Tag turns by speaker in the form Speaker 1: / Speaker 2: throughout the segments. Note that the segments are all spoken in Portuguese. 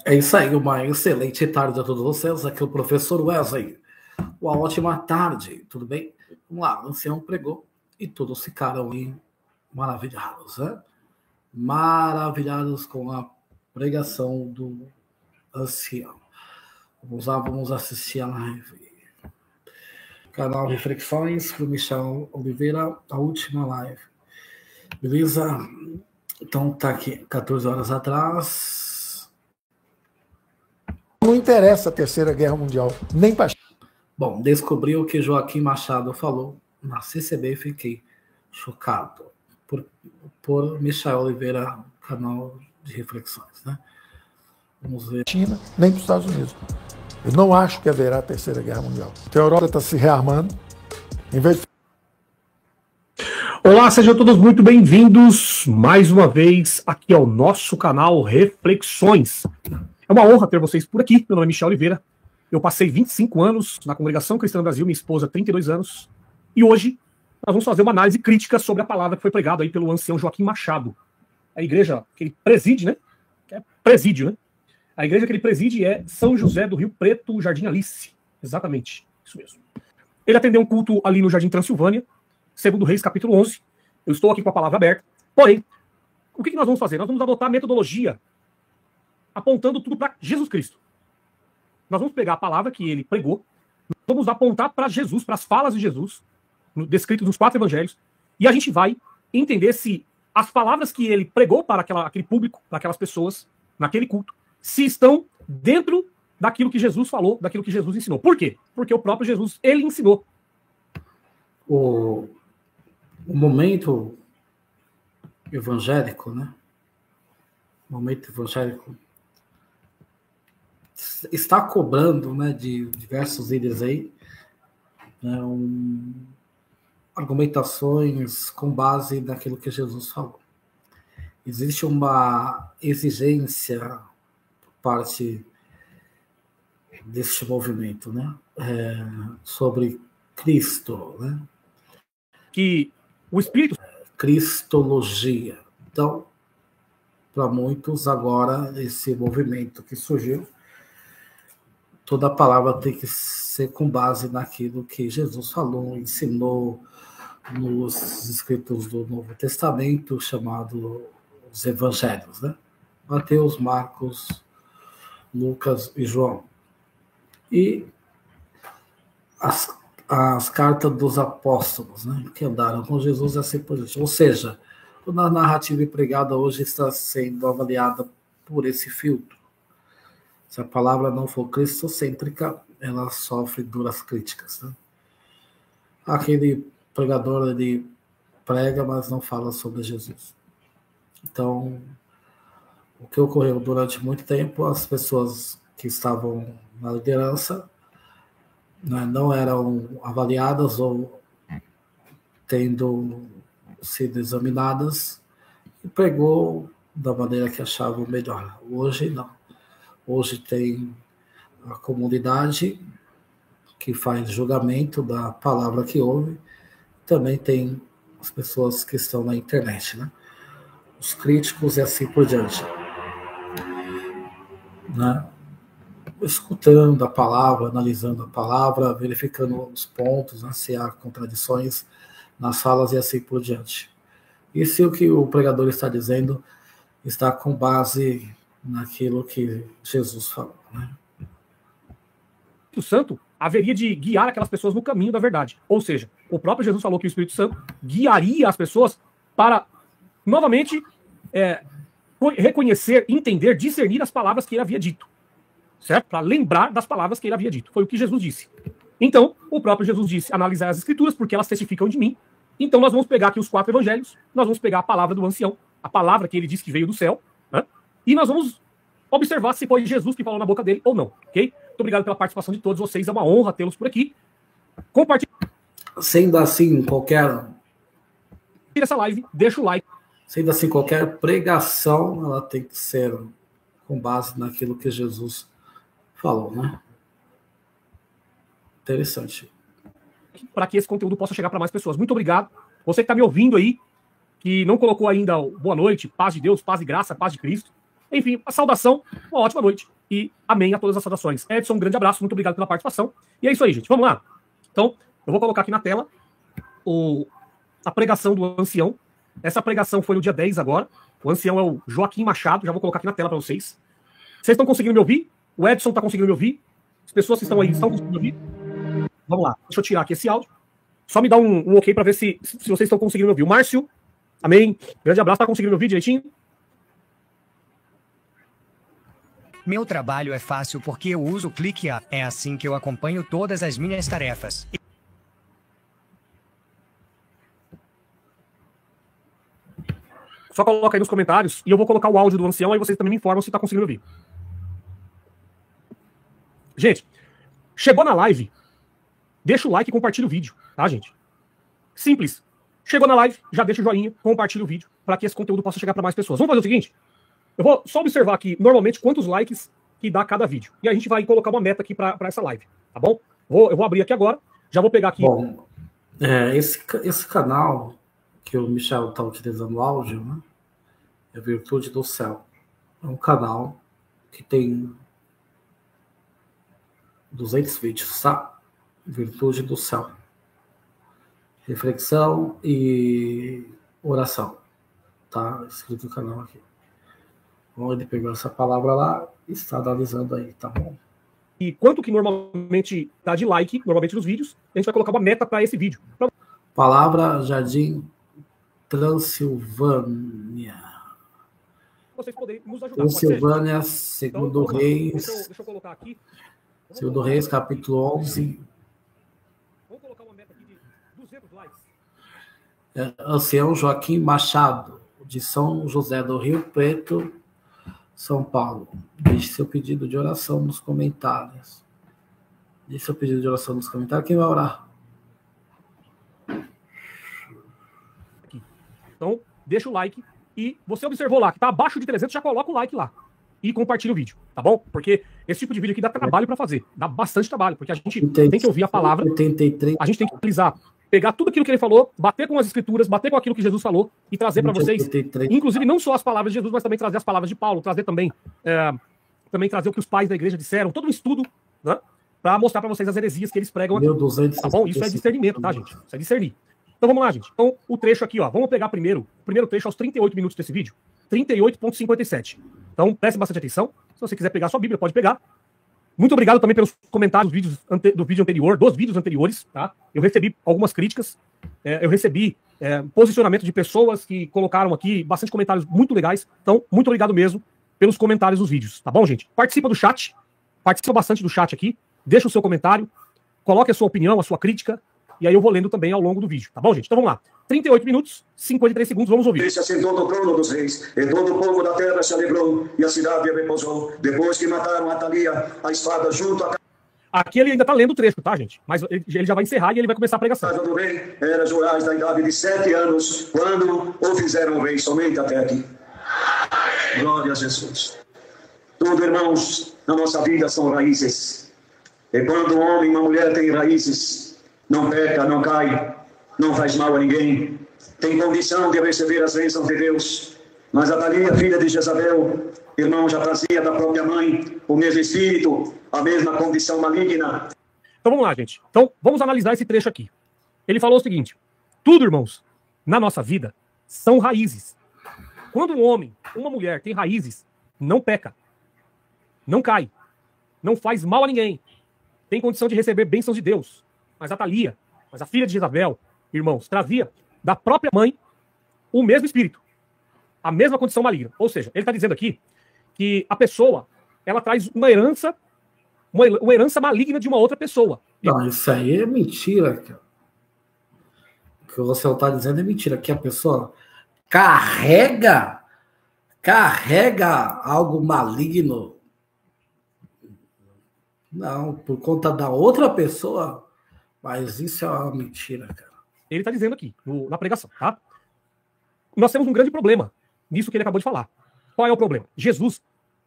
Speaker 1: É isso aí, uma excelente tarde a todos vocês. Aqui é o professor Wesley. Uma ótima tarde, tudo bem? Vamos lá, o ancião pregou e todos ficaram maravilhados, né? Maravilhados com a pregação do ancião. Vamos lá, vamos assistir a live. Canal Reflexões, para o Michel Oliveira, a última live. Beleza? Então tá aqui, 14 horas atrás.
Speaker 2: Não interessa a Terceira Guerra Mundial, nem para...
Speaker 1: Bom, descobri o que Joaquim Machado falou na CCB e fiquei chocado por Michel Oliveira, canal de reflexões, né? Vamos ver.
Speaker 2: China, nem para os Estados Unidos. Eu não acho que haverá a Terceira Guerra Mundial. A Europa está se rearmando. Em vez de...
Speaker 3: Olá, sejam todos muito bem-vindos mais uma vez aqui ao nosso canal Reflexões. É uma honra ter vocês por aqui. Meu nome é Michel Oliveira. Eu passei 25 anos na Congregação Cristã do Brasil, minha esposa 32 anos. E hoje nós vamos fazer uma análise crítica sobre a palavra que foi pregada aí pelo ancião Joaquim Machado. A igreja que ele preside, né? É presídio, né? A igreja que ele preside é São José do Rio Preto, Jardim Alice. Exatamente, isso mesmo. Ele atendeu um culto ali no Jardim Transilvânia, 2 Reis, capítulo 11. Eu estou aqui com a palavra aberta. Porém, o que nós vamos fazer? Nós vamos adotar a metodologia apontando tudo para Jesus Cristo. Nós vamos pegar a palavra que ele pregou, vamos apontar para Jesus, para as falas de Jesus, descritas nos 4 evangelhos, e a gente vai entender se as palavras que ele pregou para aquele público, para aquelas pessoas, naquele culto, se estão dentro daquilo que Jesus falou, daquilo que Jesus ensinou. Por quê? Porque o próprio Jesus, ele ensinou.
Speaker 1: O momento evangélico, né? O momento evangélico está cobrando, né, de diversos líderes aí, né, argumentações com base naquilo que Jesus falou. Existe uma exigência por parte deste movimento, né, sobre Cristo, né?
Speaker 3: Que o Espírito...
Speaker 1: Cristologia. Então, para muitos, agora, esse movimento que surgiu, toda a palavra tem que ser com base naquilo que Jesus falou, ensinou nos escritos do Novo Testamento, chamado os Evangelhos, né? Mateus, Marcos, Lucas e João. E as cartas dos apóstolos, né, que andaram com Jesus e assim por diante. Ou seja, toda a narrativa empregada hoje está sendo avaliada por esse filtro. Se a palavra não for cristocêntrica, ela sofre duras críticas, né? Aquele pregador, ele prega, mas não fala sobre Jesus. Então, o que ocorreu durante muito tempo, as pessoas que estavam na liderança, né, não eram avaliadas ou tendo sido examinadas e pregou da maneira que achavam melhor. Hoje, não. Hoje tem a comunidade que faz julgamento da palavra que ouve, também tem as pessoas que estão na internet, né? Os críticos e assim por diante, né? Escutando a palavra, analisando a palavra, verificando os pontos, né, se há contradições nas falas e assim por diante. E se o que o pregador está dizendo está com base naquilo que Jesus falou, né?
Speaker 3: O Espírito Santo haveria de guiar aquelas pessoas no caminho da verdade. Ou seja, o próprio Jesus falou que o Espírito Santo guiaria as pessoas para, novamente, reconhecer, entender, discernir as palavras que ele havia dito. Certo? Para lembrar das palavras que ele havia dito. Foi o que Jesus disse. Então, o próprio Jesus disse, analisar as escrituras, porque elas testificam de mim. Então, nós vamos pegar aqui os 4 evangelhos, nós vamos pegar a palavra do ancião, a palavra que ele disse que veio do céu, né? E nós vamos observar se foi Jesus que falou na boca dele ou não, ok? Muito obrigado pela participação de todos vocês, é uma honra tê-los por aqui. Compartilhe.
Speaker 1: Sendo assim, qualquer...
Speaker 3: essa live, deixa o like.
Speaker 1: Sendo assim, qualquer pregação, ela tem que ser com base naquilo que Jesus falou, né? Interessante.
Speaker 3: Para que esse conteúdo possa chegar para mais pessoas. Muito obrigado. Você que está me ouvindo aí, que não colocou ainda o boa noite, paz de Deus, paz e graça, paz de Cristo. Enfim, a saudação, uma ótima noite. E amém a todas as saudações. Edson, um grande abraço, muito obrigado pela participação. E é isso aí, gente. Vamos lá. Então, eu vou colocar aqui na tela a pregação do ancião. Essa pregação foi no dia 10 agora. O ancião é o Joaquim Machado. Já vou colocar aqui na tela para vocês. Vocês estão conseguindo me ouvir? O Edson está conseguindo me ouvir? As pessoas que estão aí estão conseguindo me ouvir? Vamos lá. Deixa eu tirar aqui esse áudio. Só me dá um ok para ver se vocês estão conseguindo me ouvir. O Márcio, amém. Grande abraço. Está conseguindo me ouvir direitinho?
Speaker 4: Meu trabalho é fácil porque eu uso o ClickUp. É assim que eu acompanho todas as minhas tarefas.
Speaker 3: Só coloca aí nos comentários e eu vou colocar o áudio do ancião, aí vocês também me informam se está conseguindo ouvir. Gente, chegou na live, deixa o like e compartilha o vídeo, tá, gente? Simples. Chegou na live, já deixa o joinha, compartilha o vídeo, para que esse conteúdo possa chegar para mais pessoas. Vamos fazer o seguinte? Eu vou só observar aqui, normalmente, quantos likes que dá cada vídeo. E a gente vai colocar uma meta aqui para essa live, tá bom? Eu vou abrir aqui agora, já vou pegar aqui...
Speaker 1: Bom, esse canal que o Michel está utilizando o áudio, né? É Virtude do Céu. É um canal que tem 200 vídeos, tá? Virtude do Céu. Reflexão e oração. Tá escrito no canal aqui. Bom, ele pegou essa palavra lá e está analisando aí, tá bom?
Speaker 3: E quanto que normalmente dá de like, normalmente nos vídeos, a gente vai colocar uma meta para esse vídeo.
Speaker 1: Palavra Jardim Transilvânia.
Speaker 3: Vocês poderem nos ajudar.
Speaker 1: Transilvânia, segundo
Speaker 3: então,
Speaker 1: Reis.
Speaker 3: Deixa eu colocar aqui.
Speaker 1: Segundo Reis, capítulo 11.
Speaker 3: Vamos colocar uma meta aqui de 200 likes.
Speaker 1: Ancião Joaquim Machado, de São José do Rio Preto, São Paulo. Deixe seu pedido de oração nos comentários. Deixe seu pedido de oração nos comentários. Quem vai orar?
Speaker 3: Aqui. Então, deixa o like. E você observou lá que tá abaixo de 300, já coloca o like lá. E compartilha o vídeo, tá bom? Porque esse tipo de vídeo aqui dá trabalho para fazer. Dá bastante trabalho, porque a gente tem que ouvir a palavra. 83. A gente tem que analisar, pegar tudo aquilo que ele falou, bater com as escrituras, bater com aquilo que Jesus falou e trazer para vocês, inclusive não só as palavras de Jesus, mas também trazer as palavras de Paulo, trazer também trazer o que os pais da igreja disseram, todo um estudo, né? Para mostrar para vocês as heresias que eles pregam aqui. Tá bom? Isso é discernimento, tá, gente? Isso é discernir. Então vamos lá, gente. Então, o trecho aqui, ó. Vamos pegar o primeiro trecho aos 38 minutos desse vídeo. 38,57. Então, preste bastante atenção. Se você quiser pegar a sua Bíblia, pode pegar. Muito obrigado também pelos comentários do vídeo anterior, dos vídeos anteriores, tá? Eu recebi algumas críticas. Eu recebi posicionamento de pessoas que colocaram aqui bastante comentários muito legais. Então, muito obrigado mesmo pelos comentários dos vídeos, tá bom, gente? Participa do chat. Participa bastante do chat aqui. Deixa o seu comentário. Coloque a sua opinião, a sua crítica. E aí eu vou lendo também ao longo do vídeo, tá bom, gente? Então vamos lá. 38 minutos, 53 segundos, vamos ouvir.
Speaker 5: Ele se assentou no trono dos reis, e todo o povo da terra se alegrou, e a cidade repousou. Depois que mataram Atalia, a espada junto à
Speaker 3: Aqui ele ainda tá lendo o trecho, tá, gente? Mas ele já vai encerrar e ele vai começar a pregação.
Speaker 5: casa do rei. Era Joás da idade de 7 anos, quando o fizeram rei, somente até aqui. Glória a Jesus. Tudo, irmãos, na nossa vida são raízes. E quando um homem e uma mulher têm raízes, não peca, não cai, não faz mal a ninguém, tem condição de receber as bênçãos de Deus. Mas Atalia, filha de Jezabel, irmão, já trazia da própria mãe o mesmo espírito, a mesma condição maligna.
Speaker 3: Então vamos lá, gente. Então vamos analisar esse trecho aqui. Ele falou o seguinte: tudo, irmãos, na nossa vida são raízes. Quando um homem, uma mulher tem raízes, não peca, não cai, não faz mal a ninguém, tem condição de receber bênçãos de Deus. Mas Atalia, a filha de Jezabel, irmãos, trazia da própria mãe o mesmo espírito, a mesma condição maligna. Ou seja, ele está dizendo aqui que a pessoa, ela traz uma herança maligna de uma outra pessoa.
Speaker 1: Não, isso aí é mentira, cara. O que você está dizendo é mentira, que a pessoa carrega algo maligno. Não, por conta da outra pessoa. Mas isso é uma mentira, cara.
Speaker 3: Ele está dizendo aqui, na pregação, tá? Nós temos um grande problema nisso que ele acabou de falar. Qual é o problema? Jesus,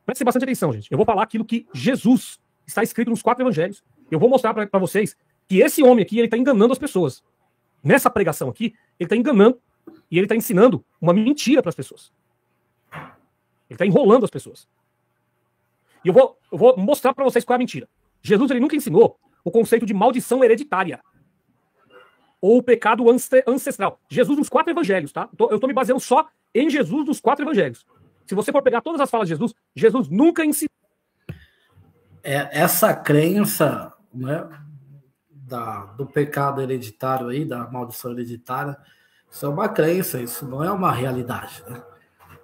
Speaker 3: preste bastante atenção, gente. Eu vou falar aquilo que Jesus está escrito nos 4 evangelhos. Eu vou mostrar para vocês que esse homem aqui, ele está enganando as pessoas. Nessa pregação aqui, ele está enganando E ele está ensinando uma mentira para as pessoas. Ele está enrolando as pessoas. E eu vou mostrar para vocês qual é a mentira. Jesus ele nunca ensinou o conceito de maldição hereditária ou o pecado ancestral. Jesus nos 4 evangelhos, tá? Eu estou me baseando só em Jesus nos 4 evangelhos. Se você for pegar todas as falas de Jesus, Jesus nunca ensinou.
Speaker 1: Essa crença, né, do pecado hereditário aí, da maldição hereditária, isso é uma crença, isso não é uma realidade, né?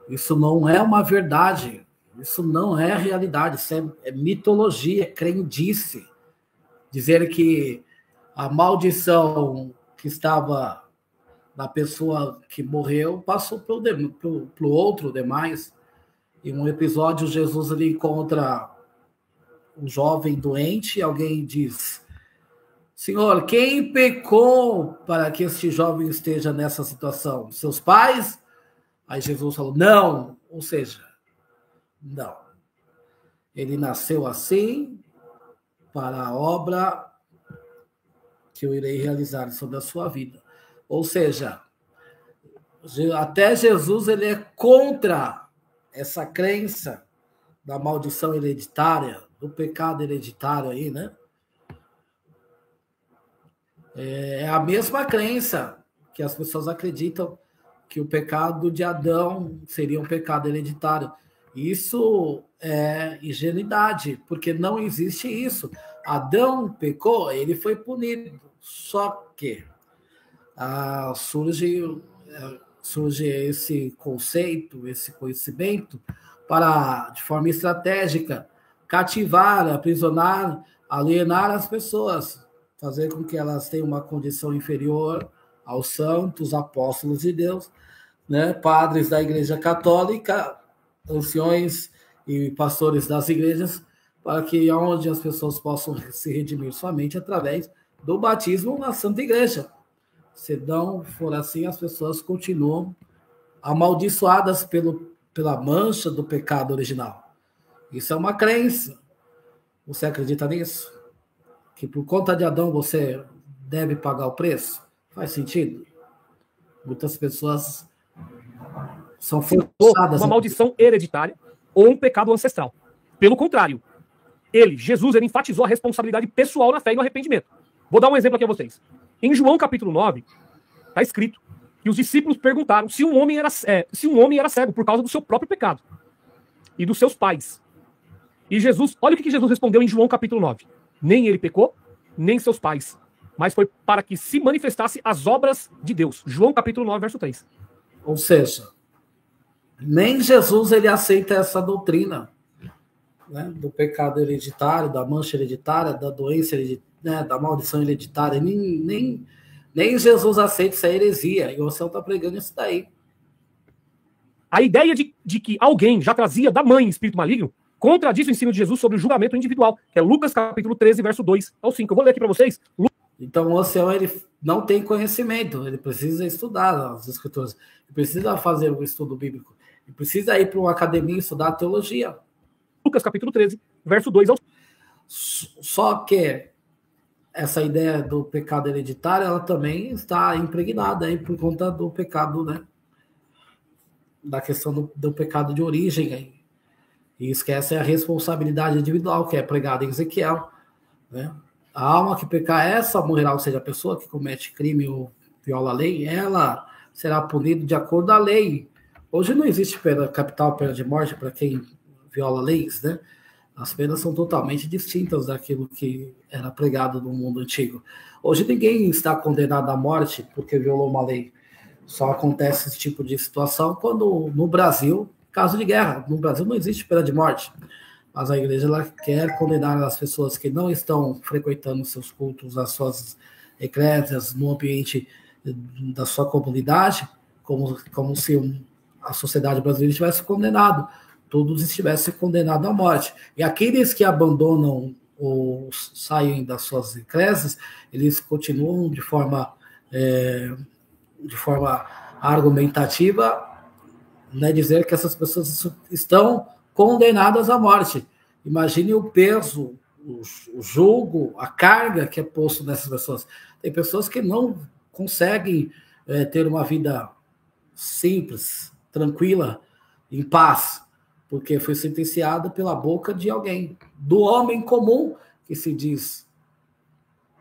Speaker 1: Isso não é uma verdade, isso não é realidade, isso é mitologia, é crendice. Dizer que a maldição que estava na pessoa que morreu passou pro outro demais. Em um episódio, Jesus ele encontra um jovem doente e alguém diz: Senhor, quem pecou para que este jovem esteja nessa situação? Seus pais? Aí Jesus falou, não. Ou seja, não. Ele nasceu assim para a obra que eu irei realizar sobre a sua vida. Ou seja, até Jesus ele é contra essa crença da maldição hereditária, do pecado hereditário aí, né? É a mesma crença que as pessoas acreditam que o pecado de Adão seria um pecado hereditário. Isso é ingenuidade, porque não existe isso. Adão pecou, ele foi punido. Só que surge esse conceito, esse conhecimento para, de forma estratégica, cativar, aprisionar, alienar as pessoas, fazer com que elas tenham uma condição inferior aos santos, apóstolos de Deus, né? Padres da Igreja Católica, anciões e pastores das igrejas, para que onde as pessoas possam se redimir somente através do batismo na Santa Igreja. Se não for assim, as pessoas continuam amaldiçoadas pela mancha do pecado original. Isso é uma crença. Você acredita nisso? Que por conta de Adão você deve pagar o preço? Faz sentido? Muitas pessoas são forçadas.
Speaker 3: Uma maldição hereditária ou um pecado ancestral. Pelo contrário, Jesus, ele enfatizou a responsabilidade pessoal na fé e no arrependimento. Vou dar um exemplo aqui a vocês. Em João capítulo 9, está escrito que os discípulos perguntaram se um homem era cego por causa do seu próprio pecado e dos seus pais. E Jesus, olha o que Jesus respondeu em João capítulo 9. Nem ele pecou, nem seus pais, mas foi para que se manifestasse as obras de Deus. João capítulo 9, verso 3.
Speaker 1: Ou seja, nem Jesus ele aceita essa doutrina, né, do pecado hereditário, da mancha hereditária, da doença hereditária, né, da maldição hereditária. Nem Jesus aceita essa heresia. E o céu está pregando isso daí.
Speaker 3: A ideia de que alguém já trazia da mãe espírito maligno contradiz o ensino de Jesus sobre o julgamento individual, que é Lucas capítulo 13, verso 2 ao 5. Eu vou ler aqui para vocês.
Speaker 1: Então o céu ele não tem conhecimento, ele precisa estudar as escrituras, ele precisa fazer um estudo bíblico, ele precisa ir para uma academia e estudar teologia.
Speaker 3: Lucas capítulo 13, verso 2 ao 5.
Speaker 1: Só que essa ideia do pecado hereditário, ela também está impregnada aí por conta do pecado, né? Da questão do pecado de origem aí. E esquece a responsabilidade individual, que é pregada em Ezequiel, né? A alma que pecar, essa morrerá, ou seja, a pessoa que comete crime ou viola a lei, ela será punida de acordo com a lei. Hoje não existe pena capital, pena de morte para quem viola leis, né? As penas são totalmente distintas daquilo que era pregado no mundo antigo. Hoje ninguém está condenado à morte porque violou uma lei. Só acontece esse tipo de situação quando no Brasil, caso de guerra, no Brasil não existe pena de morte. Mas a igreja ela quer condenar as pessoas que não estão frequentando seus cultos, as suas eclésias, no ambiente da sua comunidade, como se a sociedade brasileira estivesse condenado. Todos estivessem condenados à morte. E aqueles que abandonam ou saem das suas eclésias, eles continuam de forma argumentativa, né, dizer que essas pessoas estão condenadas à morte. Imagine o peso, o julgo, a carga que é posto nessas pessoas. Tem pessoas que não conseguem ter uma vida simples, tranquila, em paz, porque foi sentenciada pela boca de alguém, do homem comum, que se diz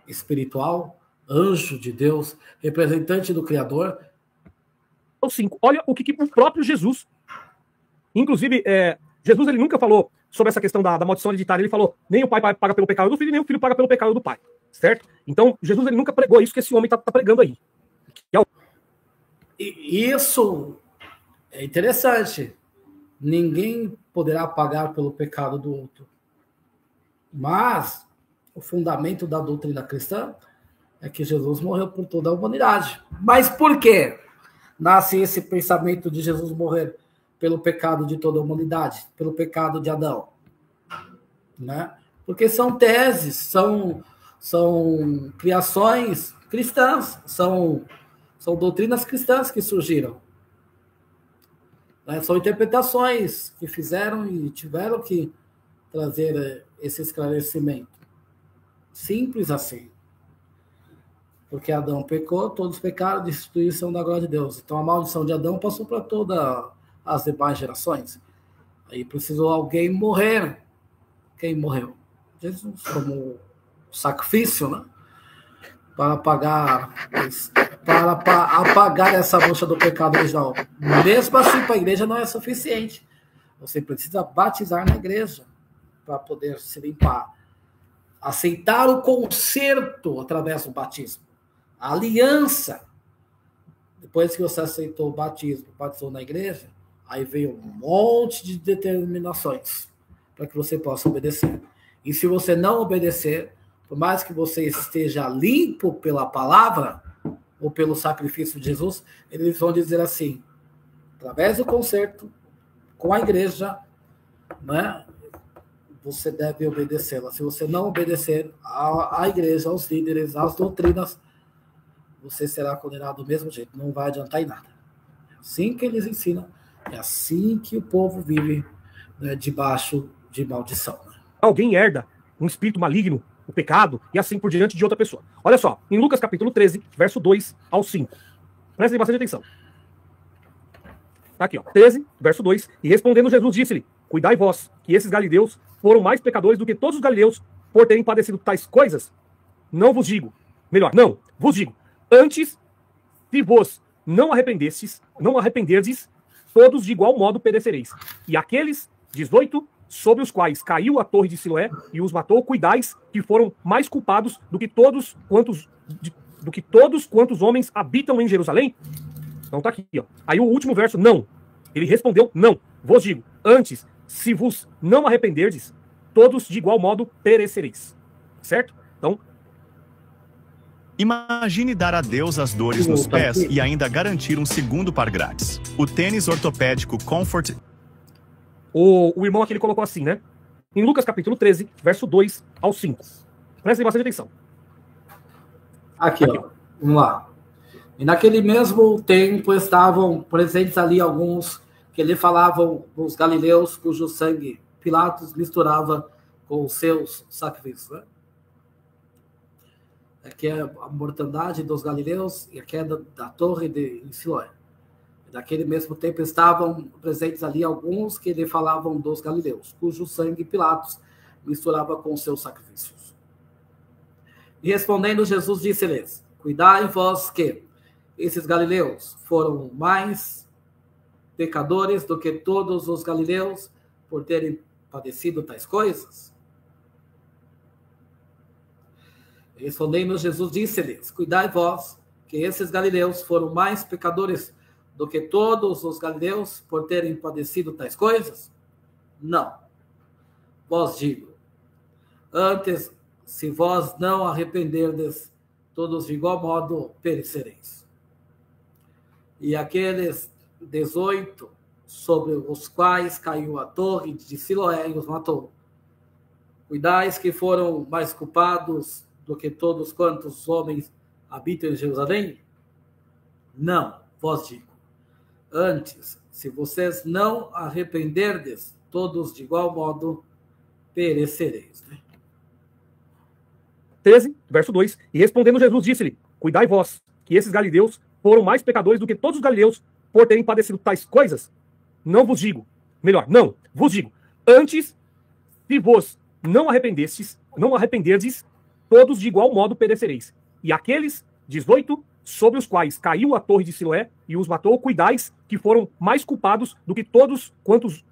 Speaker 1: espiritual, anjo de Deus, representante do Criador.
Speaker 3: 5. Olha o que o próprio Jesus, inclusive, Jesus ele nunca falou sobre essa questão da maldição hereditária, ele falou, nem o pai paga pelo pecado do filho, nem o filho paga pelo pecado do pai, certo? Então, Jesus ele nunca pregou isso que esse homem está pregando aí.
Speaker 1: E isso é interessante. Ninguém poderá pagar pelo pecado do outro. Mas o fundamento da doutrina cristã é que Jesus morreu por toda a humanidade. Mas por quê nasce esse pensamento de Jesus morrer pelo pecado de toda a humanidade, pelo pecado de Adão? Né? Porque são teses, são criações cristãs, são doutrinas cristãs que surgiram. Né? São interpretações que fizeram e tiveram que trazer esse esclarecimento. Simples assim. Porque Adão pecou, todos pecaram, destituição da glória de Deus. Então a maldição de Adão passou para todas as demais gerações. Aí precisou alguém morrer. Quem morreu? Jesus, como sacrifício, né? Para apagar essa mancha do pecado original. Mesmo assim, para a igreja não é suficiente. Você precisa batizar na igreja para poder se limpar. Aceitar o conserto através do batismo. A aliança. Depois que você aceitou o batismo, batizou na igreja, aí veio um monte de determinações para que você possa obedecer. E se você não obedecer, por mais que você esteja limpo pela palavra ou pelo sacrifício de Jesus, eles vão dizer assim, através do conserto com a igreja, né, você deve obedecê-la. Se você não obedecer à igreja, aos líderes, às doutrinas, você será condenado do mesmo jeito. Não vai adiantar em nada. É assim que eles ensinam. É assim que o povo vive, né, debaixo de maldição. Né?
Speaker 3: Alguém herda um espírito maligno, o pecado, e assim por diante de outra pessoa. Olha só, em Lucas capítulo 13, verso 2 ao 5. Prestem bastante atenção. Tá aqui, ó. 13, verso 2. E respondendo Jesus disse-lhe, cuidai vós, que esses galileus foram mais pecadores do que todos os galileus por terem padecido tais coisas? Não vos digo. Melhor, não, vos digo. Antes, se vos não arrependerdes, todos de igual modo perecereis. E aqueles, 18, sobre os quais caiu a torre de Siloé e os matou, cuidais que foram mais culpados do que todos quantos homens habitam em Jerusalém? Então tá aqui, ó. Aí o último verso, não. Ele respondeu, não. Vos digo, antes, se vos não arrependerdes, todos de igual modo perecereis. Certo? Então,
Speaker 6: imagine dar a Deus as dores nos pés e ainda garantir um segundo par grátis. O tênis ortopédico Comfort.
Speaker 3: O irmão aqui ele colocou assim, né? Em Lucas capítulo 13, verso 2 ao 5. Prestem bastante atenção.
Speaker 1: Aqui, ó. Vamos lá. E naquele mesmo tempo estavam presentes ali alguns que lhe falavam dos galileus, cujo sangue Pilatos misturava com os seus sacrifícios, né? Aqui é a mortandade dos galileus e a queda da torre de Siloé. Naquele mesmo tempo estavam presentes ali alguns que lhe falavam dos galileus, cujo sangue Pilatos misturava com os seus sacrifícios. E respondendo Jesus disse-lhes, cuidai vós que esses galileus foram mais pecadores do que todos os galileus por terem padecido tais coisas? Respondendo Jesus disse-lhes, cuidai vós que esses galileus foram mais pecadores do que todos os galileus por terem padecido tais coisas? Não. Vós digo, antes, se vós não arrependerdes, todos de igual modo perecereis. E aqueles 18, sobre os quais caiu a torre de Siloé e os matou, cuidais que foram mais culpados do que todos quantos homens habitam em Jerusalém? Não, vós digo. Antes, se vocês não arrependerdes, todos de igual modo perecereis.
Speaker 3: 13, verso 2. E respondendo Jesus disse-lhe, cuidai vós, que esses galileus foram mais pecadores do que todos os galileus por terem padecido tais coisas? Não vos digo. Melhor, não vos digo. Antes, se vos não arrependerdes, todos de igual modo perecereis. E aqueles, 18, sobre os quais caiu a torre de Siloé e os matou, cuidais que foram mais culpados do que todos quantos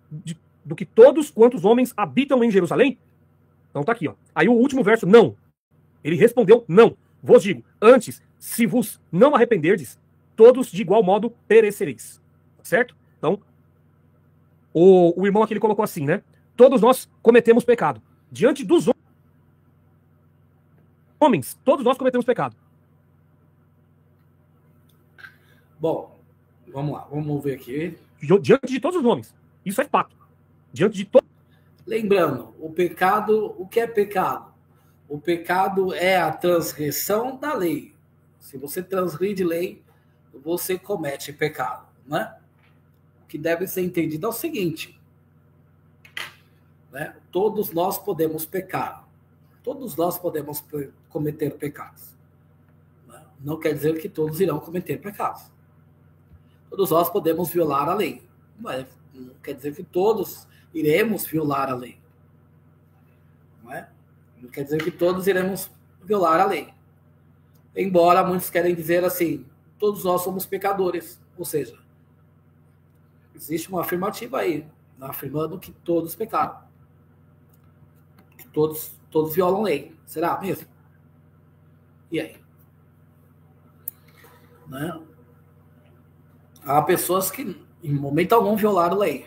Speaker 3: homens habitam em Jerusalém? Então tá aqui, ó. Aí o último verso, não. Ele respondeu, não. Vos digo, antes, se vos não arrependerdes, todos de igual modo perecereis. Certo? Então, o irmão aqui ele colocou assim, né? Todos nós cometemos pecado. Diante dos homens, todos nós cometemos pecado.
Speaker 1: Bom, vamos lá, vamos ver aqui.
Speaker 3: Diante de todos os homens. Isso é fato. Diante de todos.
Speaker 1: Lembrando, o pecado, o que é pecado? O pecado é a transgressão da lei. Se você transgride lei, você comete pecado, né? O que deve ser entendido é o seguinte, né? Todos nós podemos pecar. Todos nós podemos cometer pecados. Né? Não quer dizer que todos irão cometer pecados. Todos nós podemos violar a lei. Mas não quer dizer que todos iremos violar a lei. Não é? Não quer dizer que todos iremos violar a lei. Embora muitos querem dizer assim, todos nós somos pecadores. Ou seja, existe uma afirmativa aí, afirmando que todos pecaram. Que todos violam a lei. Será mesmo? E aí? Né? Há pessoas que, em momento algum, violaram a lei.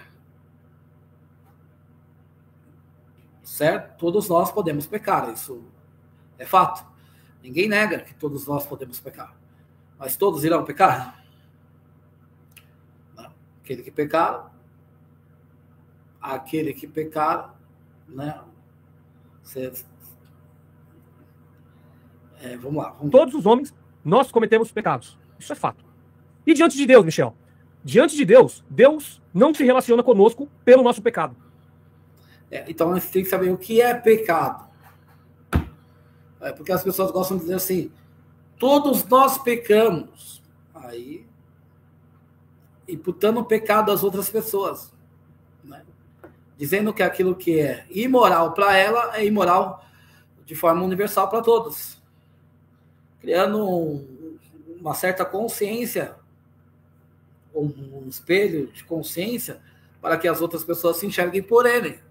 Speaker 1: Certo? Todos nós podemos pecar, isso é fato. Ninguém nega que todos nós podemos pecar. Mas todos irão pecar? Não. Aquele que pecar, né? Vamos lá.
Speaker 3: Todos os homens, nós cometemos pecados. Isso é fato. E diante de Deus, Michel? Diante de Deus, Deus não se relaciona conosco pelo nosso pecado.
Speaker 1: Então, a gente tem que saber o que é pecado. Porque as pessoas gostam de dizer assim, todos nós pecamos. Aí, imputando o pecado às outras pessoas. Né? Dizendo que aquilo que é imoral para ela é imoral de forma universal para todos. Criando uma certa consciência, um espelho de consciência, para que as outras pessoas se enxerguem por ele.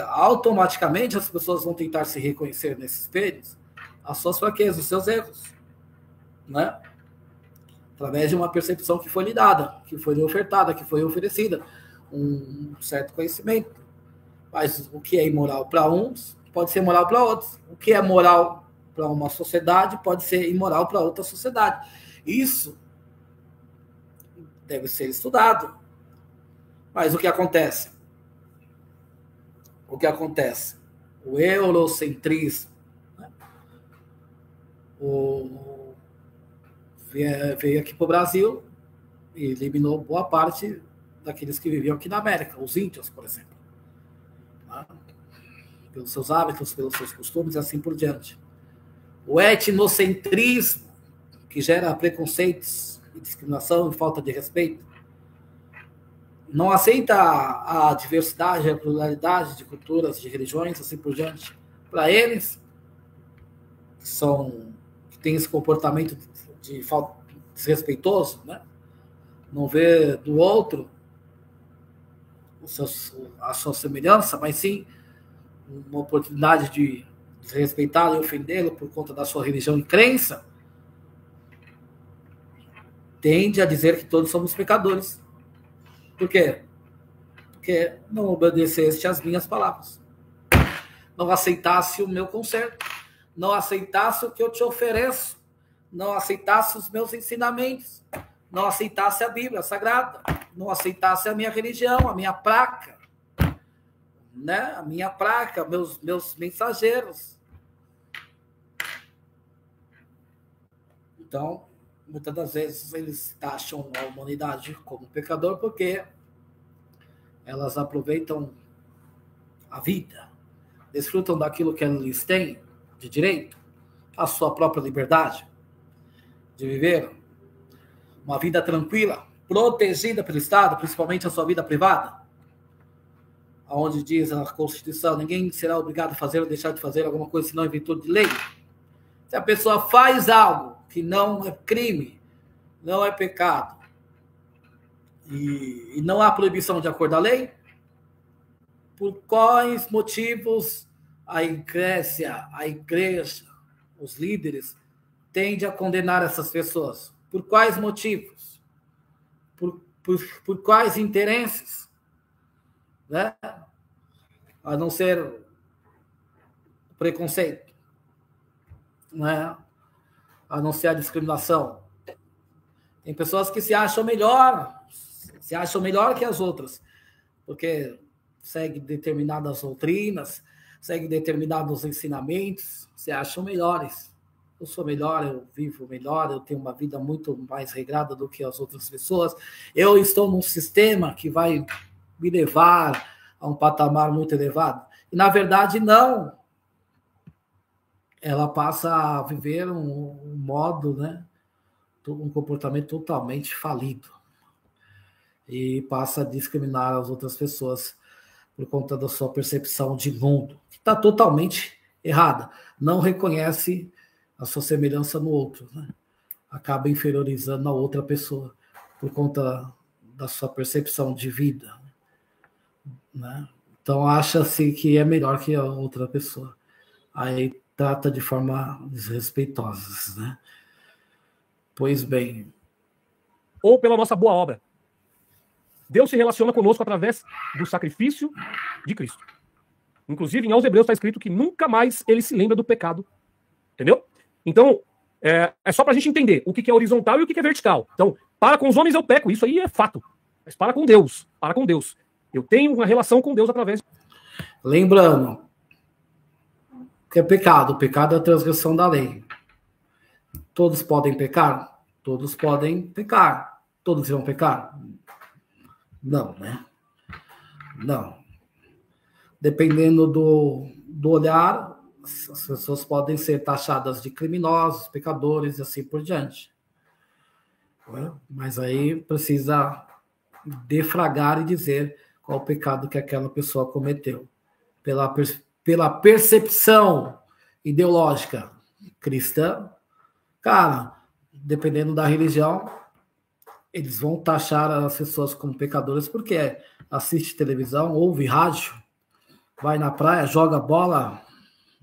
Speaker 1: Automaticamente as pessoas vão tentar se reconhecer nesses espelhos as suas fraquezas, os seus erros, né? Através de uma percepção que foi lhe dada, que foi lhe ofertada, que foi oferecida, um certo conhecimento. Mas o que é imoral para uns pode ser moral para outros. O que é moral para uma sociedade pode ser imoral para outra sociedade. Isso deve ser estudado. Mas o que acontece? O eurocentrismo, né? Veio aqui para o Brasil e eliminou boa parte daqueles que viviam aqui na América, os índios, por exemplo. Né? Pelos seus hábitos, pelos seus costumes e assim por diante. O etnocentrismo, que gera preconceitos e discriminação e falta de respeito, não aceita a diversidade, a pluralidade de culturas, de religiões, assim por diante. Para eles, que têm esse comportamento de desrespeitoso, né? Não vê do outro a sua semelhança, mas sim uma oportunidade de desrespeitá-lo e ofendê-lo por conta da sua religião e crença, tende a dizer que todos somos pecadores. Por quê? Porque não obedeceste às minhas palavras. Não aceitasse o meu conserto. Não aceitasse o que eu te ofereço. Não aceitasse os meus ensinamentos. Não aceitasse a Bíblia Sagrada. Não aceitasse a minha religião, a minha placa. Né? A minha placa, meus mensageiros. Então, muitas das vezes eles taxam a humanidade como pecador porque elas aproveitam a vida, desfrutam daquilo que eles têm de direito, a sua própria liberdade de viver uma vida tranquila, protegida pelo Estado, principalmente a sua vida privada, onde diz a Constituição, ninguém será obrigado a fazer ou deixar de fazer alguma coisa senão em virtude de lei. Se a pessoa faz algo que não é crime, não é pecado, e não há proibição de acordo à lei, por quais motivos a igreja, os líderes, tendem a condenar essas pessoas? Por quais motivos? Por quais interesses? Né? A não ser o preconceito, né? A não ser a discriminação. Tem pessoas que se acham melhor que as outras, porque seguem determinadas doutrinas, seguem determinados ensinamentos, se acham melhores. Eu sou melhor, eu vivo melhor, eu tenho uma vida muito mais regrada do que as outras pessoas. Eu estou num sistema que vai me levar a um patamar muito elevado. E, na verdade, não. Ela passa a viver um modo, né, um comportamento totalmente falido. E passa a discriminar as outras pessoas por conta da sua percepção de mundo, que está totalmente errada. Não reconhece a sua semelhança no outro, né? Acaba inferiorizando a outra pessoa por conta da sua percepção de vida, né? Então acha-se que é melhor que a outra pessoa. Aí trata de forma desrespeitosa, né? Pois bem.
Speaker 3: Ou pela nossa boa obra. Deus se relaciona conosco através do sacrifício de Cristo. Inclusive, em Aos Hebreus está escrito que nunca mais ele se lembra do pecado. Entendeu? Então, é só para a gente entender o que é horizontal e o que é vertical. Então, para com os homens eu peco, isso aí é fato. Mas para com Deus. Eu tenho uma relação com Deus através...
Speaker 1: Lembrando que é pecado. O pecado é a transgressão da lei. Todos podem pecar? Todos podem pecar. Todos irão pecar? Não, né? Não. Dependendo do olhar, as pessoas podem ser taxadas de criminosos, pecadores e assim por diante. Mas aí precisa defragar e dizer qual o pecado que aquela pessoa cometeu. Pela percepção ideológica cristã, cara, dependendo da religião, eles vão taxar as pessoas como pecadoras porque assiste televisão, ouve rádio, vai na praia, joga bola,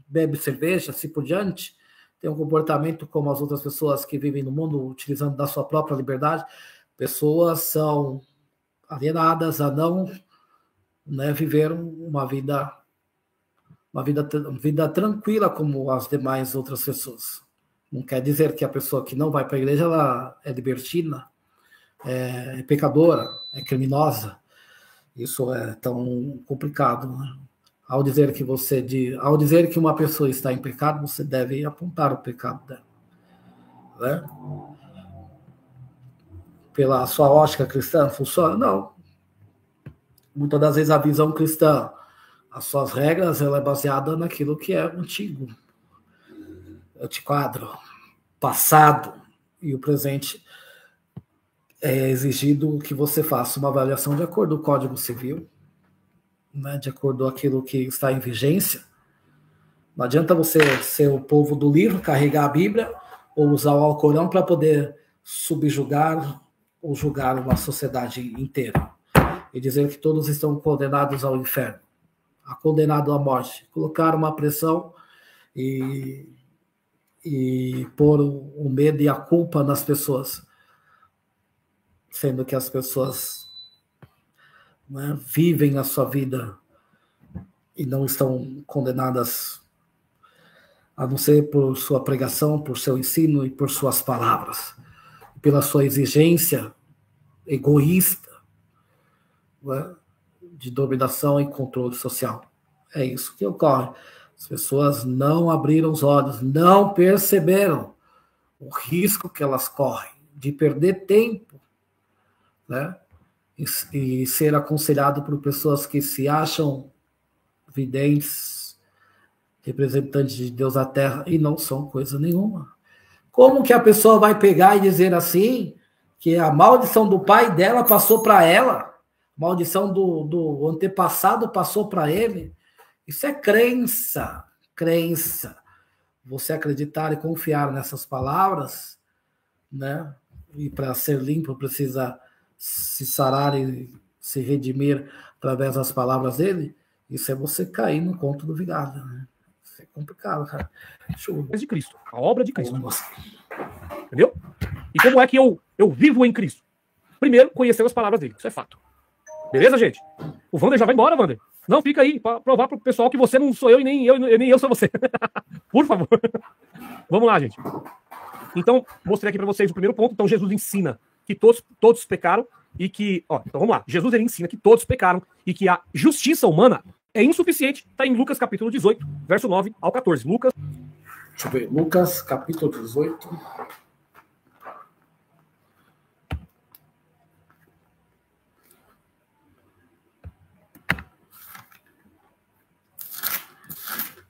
Speaker 1: bebe cerveja, assim por diante, tem um comportamento como as outras pessoas que vivem no mundo, utilizando da sua própria liberdade. Pessoas são alienadas a não, né, viver uma vida tranquila como as demais outras pessoas. Não quer dizer que a pessoa que não vai para a igreja ela é libertina, é pecadora, é criminosa. Isso é tão complicado, né? Ao dizer que uma pessoa está em pecado, você deve apontar o pecado dela, né? Pela sua ótica cristã, funciona? Não. Muitas das vezes a visão cristã, as suas regras, ela é baseada naquilo que é antigo, antiquado, passado, e o presente é exigido que você faça uma avaliação de acordo com o Código Civil, né, de acordo com aquilo que está em vigência. Não adianta você ser o povo do livro, carregar a Bíblia, ou usar o Alcorão para poder subjugar ou julgar uma sociedade inteira. E dizer que todos estão condenados ao inferno, condenados à morte. Colocar uma pressão e pôr o medo e a culpa nas pessoas, sendo que as pessoas, né, vivem a sua vida e não estão condenadas a não ser por sua pregação, por seu ensino e por suas palavras, pela sua exigência egoísta, né, de dominação e controle social. É isso que ocorre. As pessoas não abriram os olhos, não perceberam o risco que elas correm de perder tempo, né? E ser aconselhado por pessoas que se acham videntes, representantes de Deus na Terra, e não são coisa nenhuma. Como que a pessoa vai pegar e dizer assim, que a maldição do pai dela passou para ela, a maldição do antepassado passou para ele. Isso é crença, crença. Você acreditar e confiar nessas palavras, né? E para ser limpo precisa se sarar e se redimir através das palavras dele. Isso é você cair no conto do vigário, né? Isso é complicado, cara.
Speaker 3: De Cristo, a obra de Cristo. Entendeu? E como é que eu vivo em Cristo? Primeiro, conhecendo as palavras dele. Isso é fato. Beleza, gente? O Wander já vai embora, Wander. Não, fica aí, para provar pro pessoal que você não sou eu e nem eu sou você. Por favor. Vamos lá, gente. Então, mostrei aqui para vocês o primeiro ponto. Então, Jesus ensina que todos pecaram e que... então vamos lá. Jesus, ele ensina que todos pecaram e que a justiça humana é insuficiente. Está em Lucas, capítulo 18, verso 9 ao 14. Lucas...
Speaker 1: Deixa eu ver. Lucas, capítulo 18...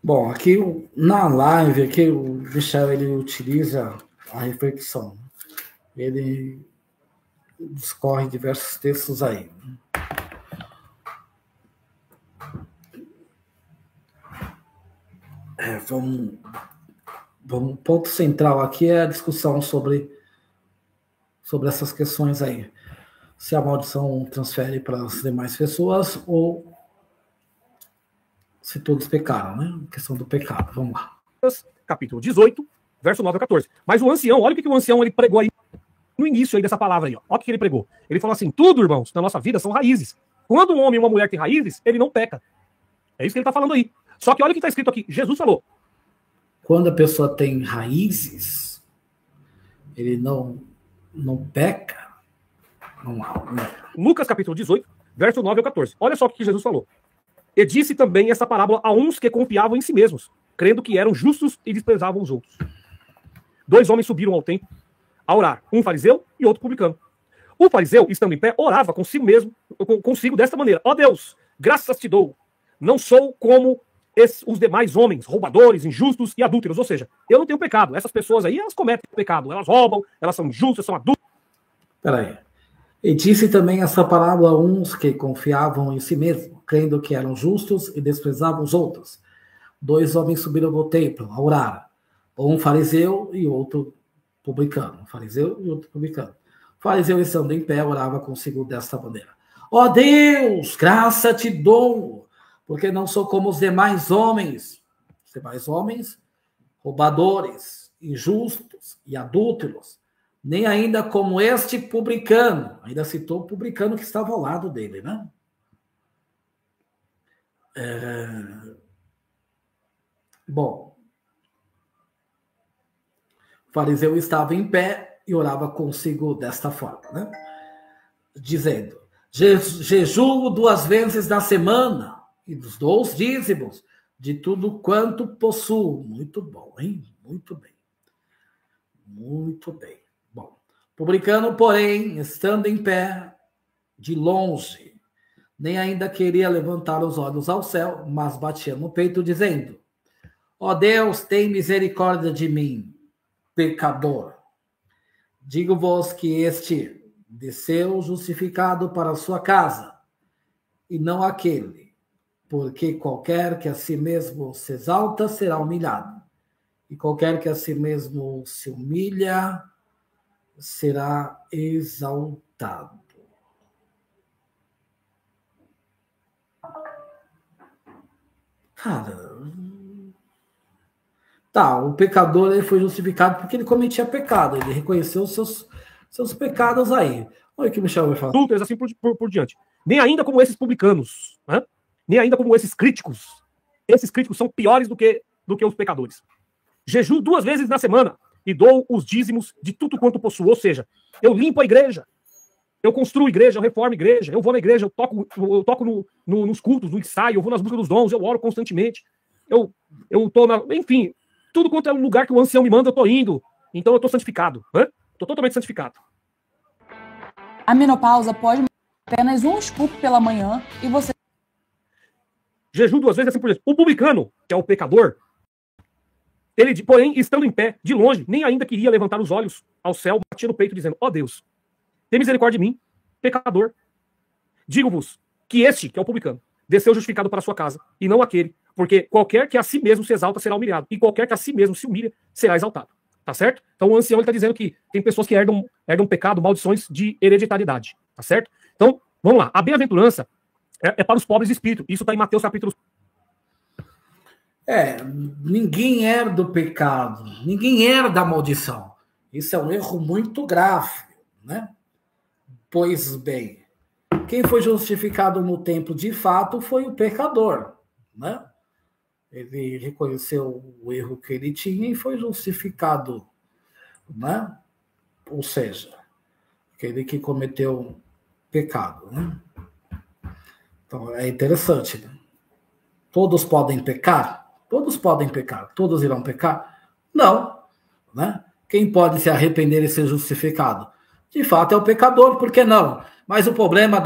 Speaker 1: Bom, aqui na live, aqui o Michel, ele utiliza a reflexão. Ele discorre diversos textos aí. O ponto central aqui é a discussão sobre essas questões aí. Se a maldição transfere para as demais pessoas ou se todos pecaram, né? A questão do pecado. Vamos lá.
Speaker 3: Capítulo 18, verso 9 a 14. Mas o ancião, olha o que o ancião ele pregou aí no início aí dessa palavra aí. Ó. Olha o que ele pregou. Ele falou assim, tudo, irmãos, na nossa vida são raízes. Quando um homem e uma mulher têm raízes, ele não peca. É isso que ele está falando aí. Só que olha o que está escrito aqui. Jesus falou.
Speaker 1: Quando a pessoa tem raízes, ele não peca. Não.
Speaker 3: Lucas capítulo 18, verso 9 a 14. Olha só o que Jesus falou. E disse também essa parábola a uns que confiavam em si mesmos, crendo que eram justos e desprezavam os outros. 2 homens subiram ao templo a orar, um fariseu e outro publicano. O fariseu, estando em pé, orava consigo mesmo, consigo desta maneira: ó Deus, graças te dou, não sou como os demais homens, roubadores, injustos e adúlteros. Ou seja, eu não tenho pecado. Essas pessoas aí, elas cometem pecado, elas roubam, elas são injustas, são adúlteras.
Speaker 1: Peraí. E disse também essa parábola a uns que confiavam em si mesmos, crendo que eram justos e desprezavam os outros. 2 homens subiram ao templo a orar, um fariseu e outro publicano. Um fariseu e outro publicano. O fariseu, estando em pé, orava consigo desta maneira: ó Deus, graça te dou, porque não sou como os demais homens. Os demais homens, roubadores, injustos e adúlteros, nem ainda como este publicano. Ainda citou o publicano que estava ao lado dele, né? Bom, o fariseu estava em pé e orava consigo desta forma, né? Dizendo: jejuo 2 vezes na semana e dos 2 dízimos de tudo quanto possuo. Muito bom, hein? Muito bem. Muito bem. Bom, publicano, porém, estando em pé, de longe, nem ainda queria levantar os olhos ao céu, mas batia no peito, dizendo: ó Deus, tem misericórdia de mim, pecador. Digo-vos que este desceu justificado para a sua casa, e não aquele, porque qualquer que a si mesmo se exalta será humilhado, e qualquer que a si mesmo se humilha será exaltado. Cara, tá, o pecador ele foi justificado porque ele cometia pecado, ele reconheceu os seus pecados aí. Olha o que o Michel vai falar.
Speaker 3: Adúlteros, assim por diante. Nem ainda como esses publicanos, né? Nem ainda como esses críticos. Esses críticos são piores do que os pecadores. Jejuo 2 vezes na semana e dou os dízimos de tudo quanto possuo. Ou seja, eu limpo a igreja, eu construo igreja, eu reformo a igreja, eu vou na igreja, eu toco nos cultos, no ensaio, eu vou nas buscas dos dons, eu oro constantemente, eu tô enfim, tudo quanto é um lugar que o ancião me manda, eu tô indo. Então eu tô santificado, né? Tô totalmente santificado.
Speaker 7: A menopausa pode apenas um scoop pela manhã e você...
Speaker 3: Jejum 2 vezes assim por diante. O publicano, que é o pecador, ele, porém, estando em pé, de longe, nem ainda queria levantar os olhos ao céu, batia no peito, dizendo: ó Deus, tem misericórdia de mim, pecador. Digo-vos que este, que é o publicano, desceu justificado para a sua casa, e não aquele, porque qualquer que a si mesmo se exalta será humilhado, e qualquer que a si mesmo se humilha será exaltado. Tá certo? Então o ancião está dizendo que tem pessoas que herdam pecado, maldições de hereditariedade. Tá certo? Então, vamos lá. A bem-aventurança é para os pobres de espírito. Isso está em Mateus capítulo...
Speaker 1: Ninguém herda o pecado, ninguém herda a maldição. Isso é um erro muito grave, né? Pois bem, quem foi justificado no templo de fato foi o pecador, né? Ele reconheceu o erro que ele tinha e foi justificado, né? Ou seja, aquele que cometeu pecado, né? Então é interessante, né? Todos podem pecar? Todos podem pecar. Todos irão pecar? Não, né? Quem pode se arrepender e ser justificado? De fato é o pecador, por que não? Mas o problema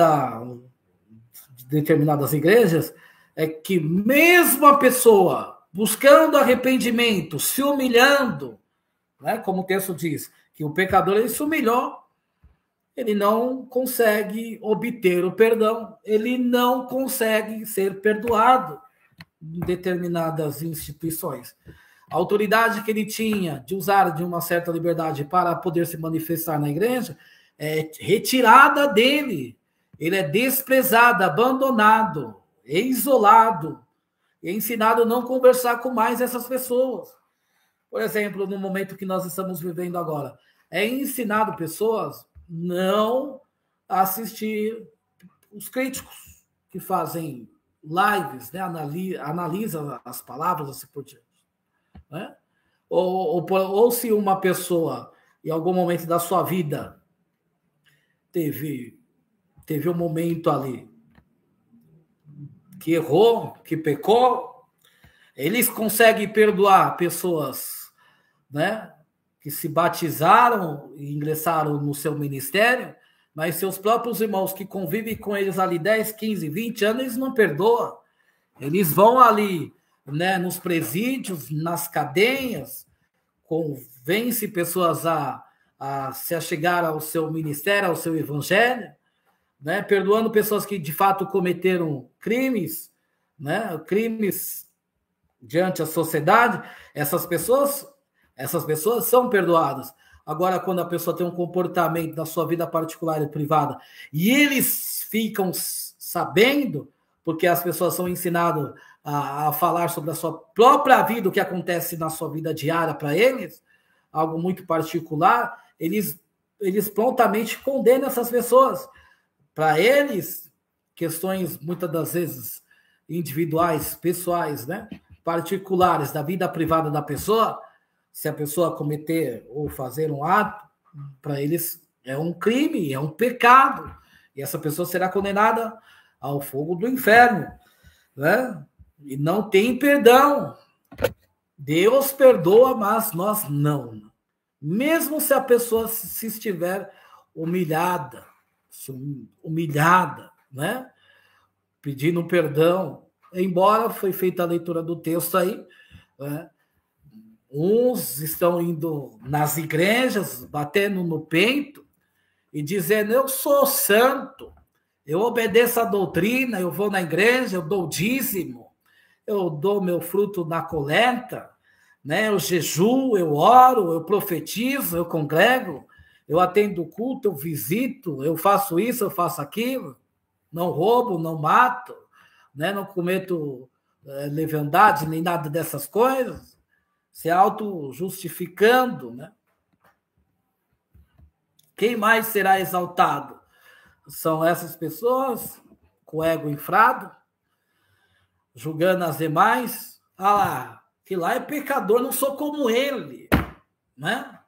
Speaker 1: de determinadas igrejas é que mesmo a pessoa buscando arrependimento, se humilhando, né, como o texto diz, que o pecador ele se humilhou, ele não consegue obter o perdão, ele não consegue ser perdoado em determinadas instituições. A autoridade que ele tinha de usar de uma certa liberdade para poder se manifestar na igreja é retirada dele. Ele é desprezado, abandonado, isolado, e é ensinado a não conversar com mais essas pessoas. Por exemplo, no momento que nós estamos vivendo agora, é ensinado pessoas não assistir os críticos que fazem lives, né, analisa as palavras assim por diante, né? Ou se uma pessoa em algum momento da sua vida teve um momento ali que errou, que pecou, eles conseguem perdoar pessoas, né, que se batizaram e ingressaram no seu ministério, mas seus próprios irmãos que convivem com eles ali 10, 15, 20 anos, eles não perdoam. Eles vão ali, né, nos presídios, nas cadeias, convence pessoas a se achegar ao seu ministério, ao seu evangelho, né, perdoando pessoas que de fato cometeram crimes, né, crimes diante da sociedade. Essas pessoas são perdoadas. Agora, quando a pessoa tem um comportamento na sua vida particular e privada, e eles ficam sabendo, porque as pessoas são ensinadas a falar sobre a sua própria vida, o que acontece na sua vida diária para eles, algo muito particular, eles prontamente condenam essas pessoas. Para eles, questões muitas das vezes individuais, pessoais, né, particulares da vida privada da pessoa, se a pessoa cometer ou fazer um ato, para eles é um crime, é um pecado, e essa pessoa será condenada ao fogo do inferno, né? E não tem perdão. Deus perdoa, mas nós não. Mesmo se a pessoa se estiver humilhada, né? Pedindo perdão, embora foi feita a leitura do texto aí, né? Uns estão indo nas igrejas, batendo no peito e dizendo: eu sou santo, eu obedeço a doutrina, eu vou na igreja, eu dou dízimo, eu dou meu fruto na coleta, né? Eu jejuo, eu oro, eu profetizo, eu congrego, eu atendo culto, eu visito, eu faço isso, eu faço aquilo, não roubo, não mato, né? Não cometo leviandade, nem nada dessas coisas, se auto-justificando, né? Quem mais será exaltado? São essas pessoas com o ego inflado, julgando as demais. Ah lá, que lá é pecador, não sou como ele, né?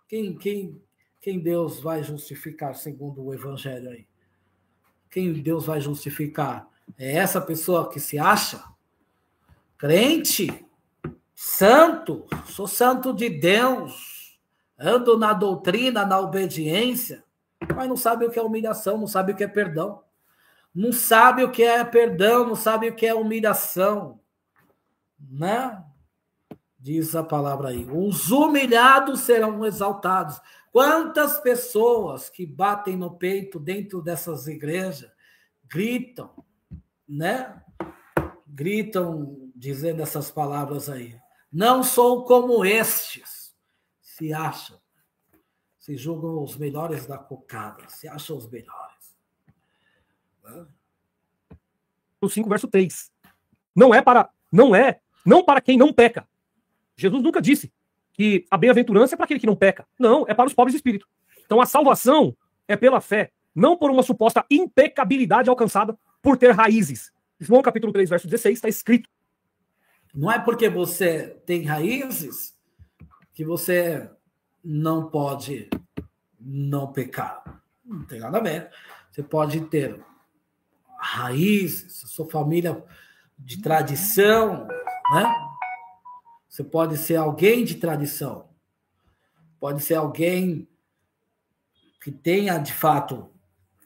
Speaker 1: Quem Deus vai justificar segundo o evangelho aí? Quem Deus vai justificar? É essa pessoa que se acha crente, santo, sou santo de Deus, ando na doutrina, na obediência, mas não sabe o que é humilhação, não sabe o que é perdão, não sabe o que é perdão, não sabe o que é humilhação, né? Diz a palavra aí: os humilhados serão exaltados. Quantas pessoas que batem no peito dentro dessas igrejas gritam, né? Gritam dizendo essas palavras aí. Não sou como estes. Se acham. Se julgam os melhores da cocada. Se acham os melhores.
Speaker 3: No 5, verso 3. Não para quem não peca. Jesus nunca disse que a bem-aventurança é para aquele que não peca. Não, é para os pobres de espírito. Então a salvação é pela fé, não por uma suposta impecabilidade alcançada por ter raízes. João capítulo 3, verso 16, está escrito.
Speaker 1: Não é porque você tem raízes que você não pode não pecar. Não tem nada a ver. Você pode ter raízes, sua família de tradição, né? Você pode ser alguém de tradição. Pode ser alguém que tenha, de fato,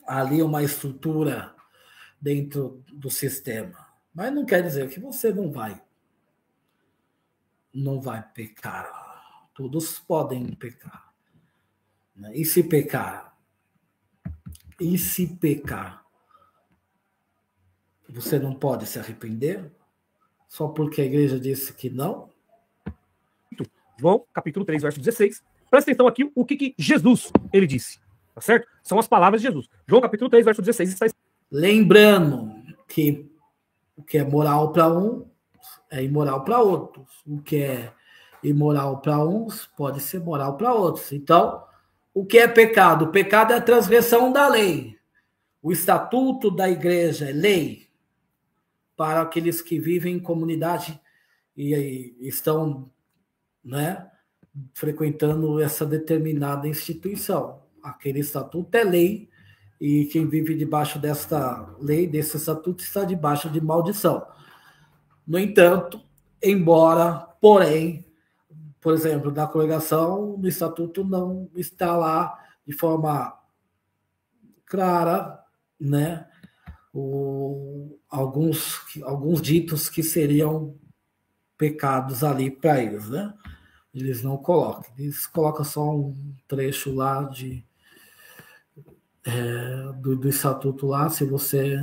Speaker 1: ali uma estrutura dentro do sistema. Mas não quer dizer que você não vai pecar. Todos podem pecar. E se pecar? E se pecar? Você não pode se arrepender? Só porque a igreja disse que não?
Speaker 3: João, capítulo 3, verso 16. Presta atenção aqui o que Jesus ele disse. Tá certo? São as palavras de Jesus. João, capítulo 3, verso 16. Está...
Speaker 1: Lembrando que o que é moral para um é imoral para outros. O que é imoral para uns pode ser moral para outros. Então, o que é pecado? O pecado é a transgressão da lei. O estatuto da igreja é lei para aqueles que vivem em comunidade e estão, né, frequentando essa determinada instituição. Aquele estatuto é lei e quem vive debaixo desta lei, desse estatuto, está debaixo de maldição. No entanto, porém, por exemplo, na congregação, no estatuto não está lá de forma clara, né, alguns ditos que seriam pecados ali para eles, né? Eles não colocam. Eles colocam só um trecho lá do estatuto lá. Se você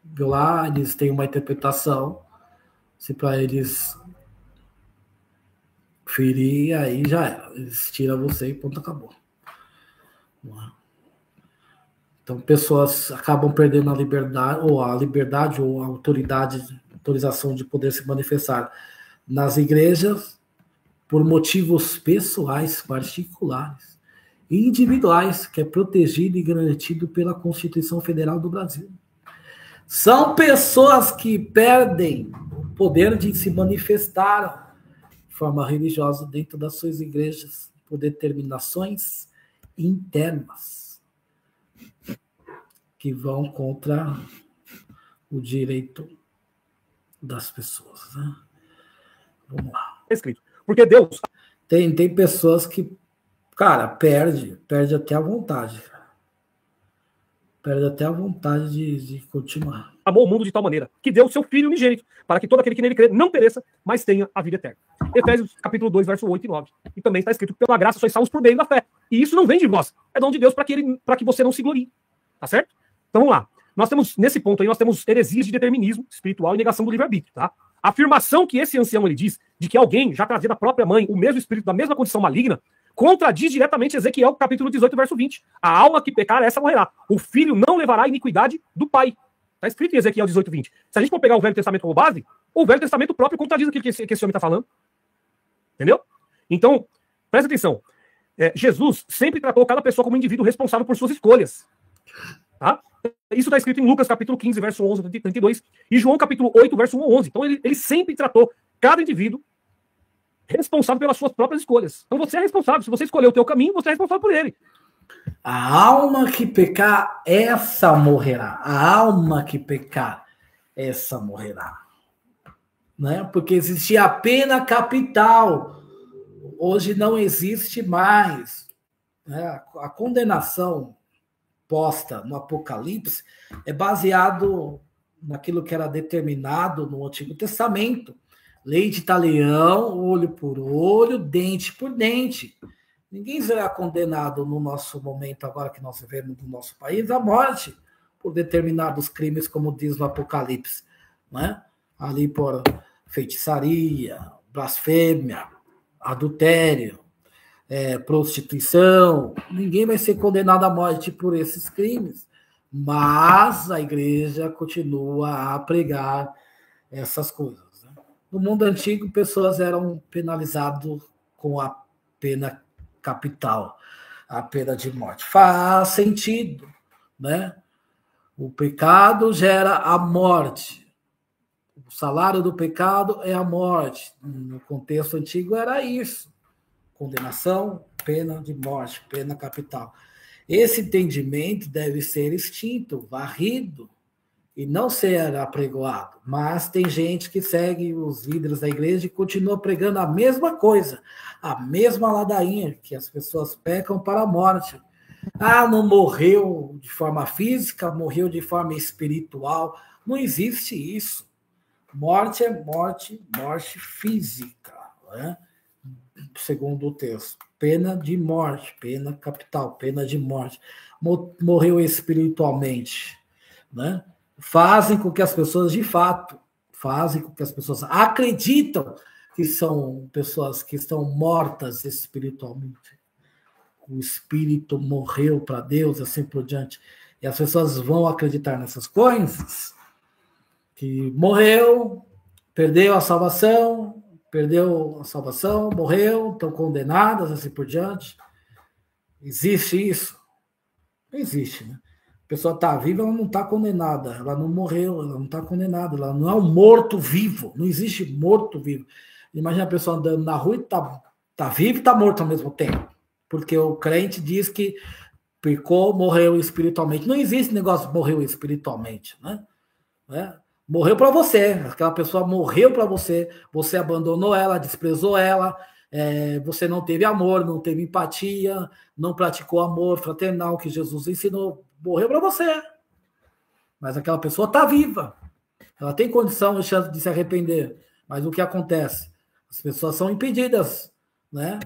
Speaker 1: viu lá, eles têm uma interpretação. Se para eles ferir, aí já era. Eles tiram você e ponto, acabou. Então, pessoas acabam perdendo a liberdade ou a autorização de poder se manifestar nas igrejas por motivos pessoais, particulares e individuais, que é protegido e garantido pela Constituição Federal do Brasil. São pessoas que perdem o poder de se manifestar de forma religiosa dentro das suas igrejas por determinações internas que vão contra o direito das pessoas, né? Vamos lá.
Speaker 3: Escrito. Porque Deus...
Speaker 1: Tem pessoas que, cara, perde até a vontade. Perde até a vontade de continuar.
Speaker 3: Amou o mundo de tal maneira que deu o seu Filho unigênito, para que todo aquele que nele crê não pereça, mas tenha a vida eterna. Efésios capítulo 2, verso 8 e 9. E também está escrito: pela graça sois salvos por meio da fé. E isso não vem de vós, é dom de Deus para que você não se glorie. Tá certo? Então vamos lá. Nós temos, nesse ponto aí, nós temos heresias de determinismo espiritual e negação do livre-arbítrio, tá? A afirmação que esse ancião ele diz de que alguém já trazia da própria mãe o mesmo espírito da mesma condição maligna contradiz diretamente Ezequiel, capítulo 18, verso 20. A alma que pecar, essa morrerá. O filho não levará a iniquidade do pai. Está escrito em Ezequiel 18, 20. Se a gente for pegar o Velho Testamento como base, o Velho Testamento próprio contradiz aquilo que esse homem está falando. Entendeu? Então, presta atenção. Jesus sempre tratou cada pessoa como indivíduo responsável por suas escolhas. Tá? Isso está escrito em Lucas, capítulo 15, verso 11 e 32, e João, capítulo 8, verso 1 a 11. Então, ele sempre tratou cada indivíduo responsável pelas suas próprias escolhas. Então, você é responsável. Se você escolher o teu caminho, você é responsável por ele.
Speaker 1: A alma que pecar, essa morrerá. A alma que pecar, essa morrerá. Né? Porque existia a pena capital. Hoje não existe mais. Né? A condenação posta no Apocalipse é baseado naquilo que era determinado no Antigo Testamento. Lei de talião, olho por olho, dente por dente. Ninguém será condenado no nosso momento, agora que nós vivemos no nosso país, à morte por determinados crimes, como diz no Apocalipse, né? Ali por feitiçaria, blasfêmia, adultério, prostituição. Ninguém vai ser condenado à morte por esses crimes, mas a igreja continua a pregar essas coisas, né? No mundo antigo, pessoas eram penalizadas com a pena capital, a pena de morte. Faz sentido, né? O pecado gera a morte. O salário do pecado é a morte. No contexto antigo era isso. Condenação, pena de morte, pena capital. Esse entendimento deve ser extinto, varrido, e não ser apregoado. Mas tem gente que segue os líderes da igreja e continua pregando a mesma coisa, a mesma ladainha, que as pessoas pecam para a morte. Ah, não morreu de forma física, morreu de forma espiritual. Não existe isso. Morte é morte, morte física, né? Segundo o texto. Pena de morte, pena capital, pena de morte. Morreu espiritualmente, né? Fazem com que as pessoas, de fato, fazem com que as pessoas acreditam que são pessoas que estão mortas espiritualmente. O espírito morreu para Deus, assim por diante. E as pessoas vão acreditar nessas coisas, que morreu, perdeu a salvação, morreu, estão condenadas, assim por diante. Existe isso? Não existe, né? A pessoa está viva, ela não está condenada, ela não morreu, ela não está condenada, ela não é um morto-vivo, não existe morto-vivo. Imagina a pessoa andando na rua e está viva e está morta ao mesmo tempo, porque o crente diz que pecou, morreu espiritualmente. Não existe negócio de morreu espiritualmente, né? Morreu para você, aquela pessoa morreu para você, você abandonou ela, desprezou ela, você não teve amor, não teve empatia, não praticou amor fraternal que Jesus ensinou, morreu para você. Mas aquela pessoa está viva, ela tem condição e chance de se arrepender. Mas o que acontece? As pessoas são impedidas, né?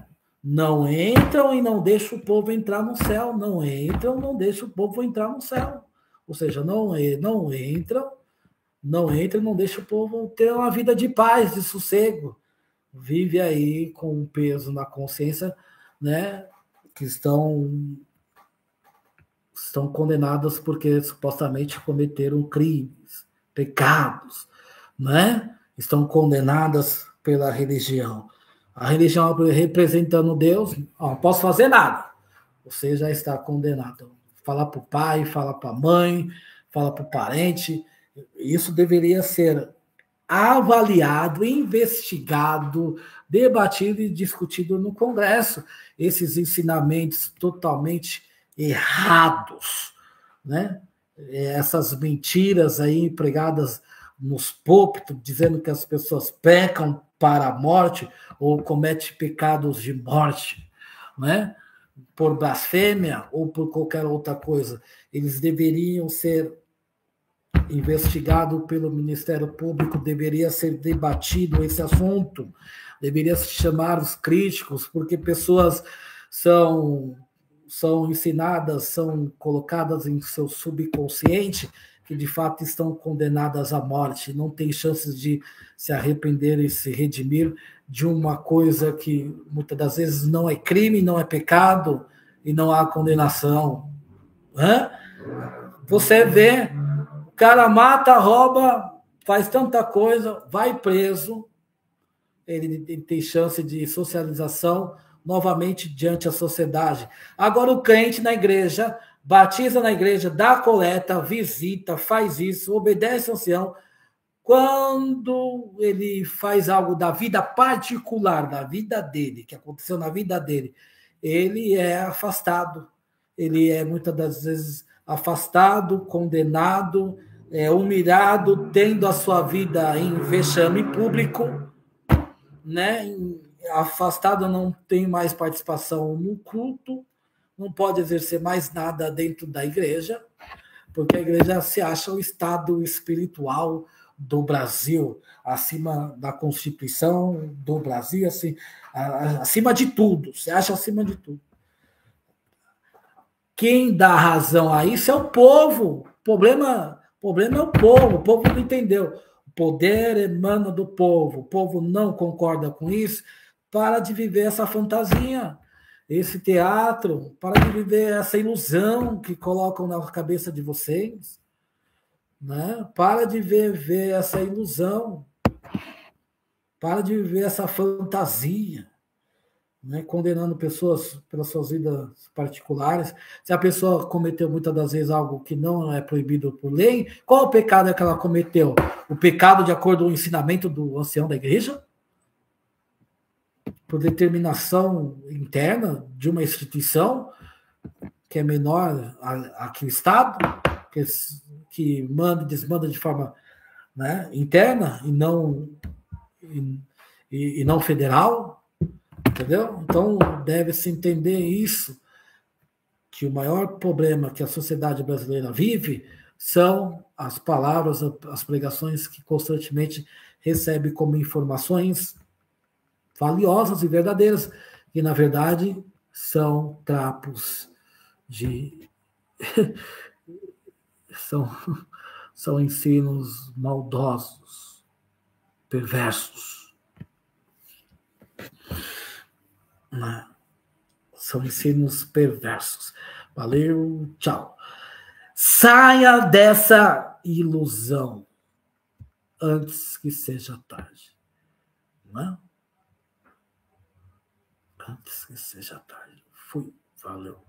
Speaker 1: Não entram e não deixam o povo entrar no céu, não entram, não deixam o povo entrar no céu. Ou seja, não entram, não deixa o povo ter uma vida de paz, de sossego. Vive aí com um peso na consciência, né? Que estão condenadas porque supostamente cometeram crimes, pecados, né? Estão condenadas pela religião. A religião representando Deus, não posso fazer nada. Você já está condenado. Fala para o pai, fala para a mãe, fala para o parente. Isso deveria ser avaliado, investigado, debatido e discutido no Congresso. Esses ensinamentos totalmente errados, né? Essas mentiras aí pregadas nos púlpitos, dizendo que as pessoas pecam para a morte ou cometem pecados de morte, né? Por blasfêmia ou por qualquer outra coisa. Eles deveriam ser investigado pelo Ministério Público, deveria ser debatido esse assunto, deveria se chamar os críticos, porque pessoas são ensinadas, são colocadas em seu subconsciente, que de fato estão condenadas à morte, não tem chances de se arrepender e se redimir de uma coisa que muitas das vezes não é crime, não é pecado e não há condenação. Você vê, o cara mata, rouba, faz tanta coisa, vai preso, ele tem chance de socialização novamente diante da sociedade. Agora o crente na igreja, batiza na igreja, dá coleta, visita, faz isso, obedece ao ancião. Quando ele faz algo da vida particular, da vida dele, que aconteceu na vida dele, ele é afastado. Ele é muitas das vezes afastado, condenado, humilhado, tendo a sua vida em vexame público, né? Afastado, não tem mais participação no culto, não pode exercer mais nada dentro da igreja, porque a igreja se acha o estado espiritual, do Brasil, acima da Constituição do Brasil, assim, acima de tudo, se acha acima de tudo. Quem dá razão a isso é o povo. O problema é o povo não entendeu. O poder emana do povo, o povo não concorda com isso, para de viver essa fantasia, esse teatro, para de viver essa ilusão que colocam na cabeça de vocês, né? Para de viver essa ilusão, para de viver essa fantasia, né? Condenando pessoas pelas suas vidas particulares. Se a pessoa cometeu muitas das vezes algo que não é proibido por lei, qual o pecado é que ela cometeu? O pecado de acordo com o ensinamento do ancião da igreja? Por determinação interna de uma instituição que é menor a que o Estado, que manda e desmanda de forma, né, interna e não federal, entendeu? Então deve-se entender isso, que o maior problema que a sociedade brasileira vive são as palavras, as pregações que constantemente recebe como informações valiosas e verdadeiras, que na verdade são trapos de são ensinos maldosos, perversos, né? São ensinos perversos. Valeu, tchau. Saia dessa ilusão antes que seja tarde, né? Antes que seja tarde. Fui. Valeu.